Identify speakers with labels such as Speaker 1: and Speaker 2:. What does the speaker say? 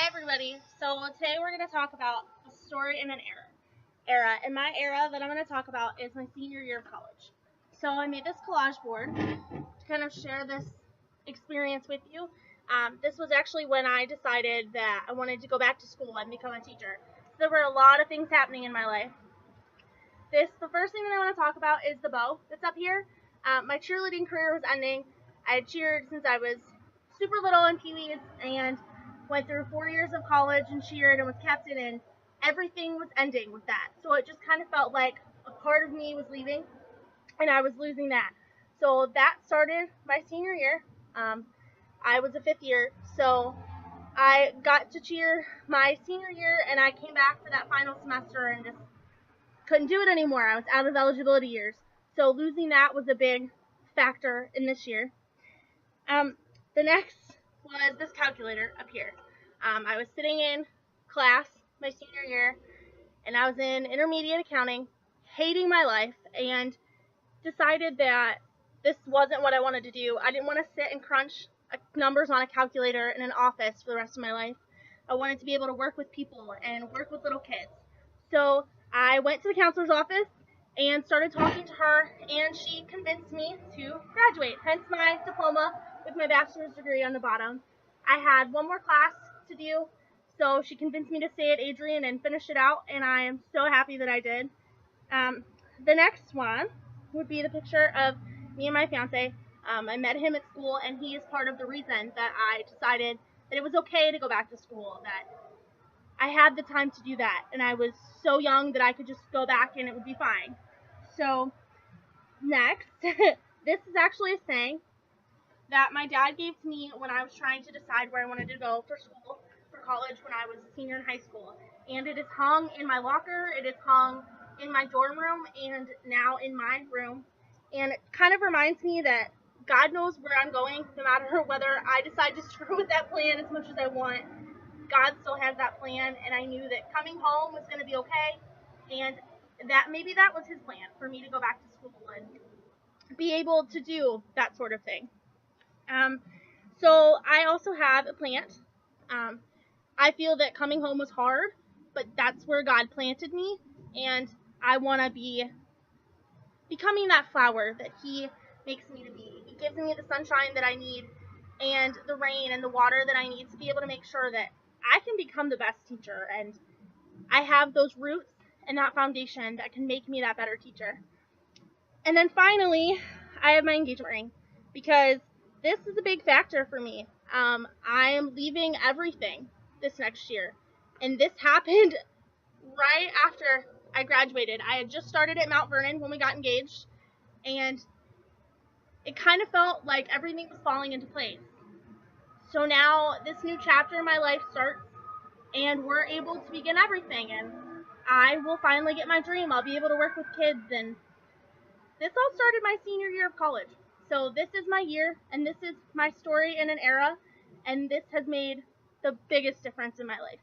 Speaker 1: everybody. So today we're going to talk about a story in an era. And my era that I'm going to talk about is my senior year of college. So I made this collage board to kind of share this experience with you. This was actually when I decided that I wanted to go back to school and become a teacher. So there were a lot of things happening in my life. The first thing that I want to talk about is the bow that's up here. My cheerleading career was ending. I had cheered since I was super little in Pee-wees and went through 4 years of college and cheered and was captain, and everything was ending with that. So it just kind of felt like a part of me was leaving and I was losing that. So that started my senior year. I was a fifth year, so I got to cheer my senior year and I came back for that final semester and just couldn't do it anymore. I was out of eligibility years. So losing that was a big factor in this year. The next was this calculator up here. I was sitting in class my senior year, and I was in intermediate accounting, hating my life, and decided that this wasn't what I wanted to do. I didn't want to sit and crunch numbers on a calculator in an office for the rest of my life. I wanted to be able to work with people and work with little kids. So I went to the counselor's office and started talking to her, and she convinced me to graduate, hence my diploma with my bachelor's degree on the bottom. I had one more class to do, so she convinced me to stay at Adrian and finish it out, and I am so happy that I did. The next one would be the picture of me and my fiance. I met him at school, and he is part of the reason that I decided that it was okay to go back to school, that I had the time to do that, and I was so young that I could just go back and it would be fine. So next, this is actually a saying that my dad gave to me when I was trying to decide where I wanted to go for school, for college, when I was a senior in high school. And it is hung in my locker, it is hung in my dorm room, and now in my room. And it kind of reminds me that God knows where I'm going, no matter whether I decide to screw with that plan as much as I want. God still has that plan, and I knew that coming home was going to be okay, and that maybe that was his plan, for me to go back to school and be able to do that sort of thing. So I also have a plant. I feel that coming home was hard, but that's where God planted me, and I want to be becoming that flower that he makes me to be. He gives me the sunshine that I need and the rain and the water that I need to be able to make sure that I can become the best teacher, and I have those roots and that foundation that can make me that better teacher. And then finally, I have my engagement ring, because this is a big factor for me. I am leaving everything this next year, and this happened right after I graduated. I had just started at Mount Vernon when we got engaged, and it kind of felt like everything was falling into place. So now this new chapter in my life starts, and we're able to begin everything, and I will finally get my dream. I'll be able to work with kids, and this all started my senior year of college. So this is my year, and this is my story in an era, and this has made the biggest difference in my life.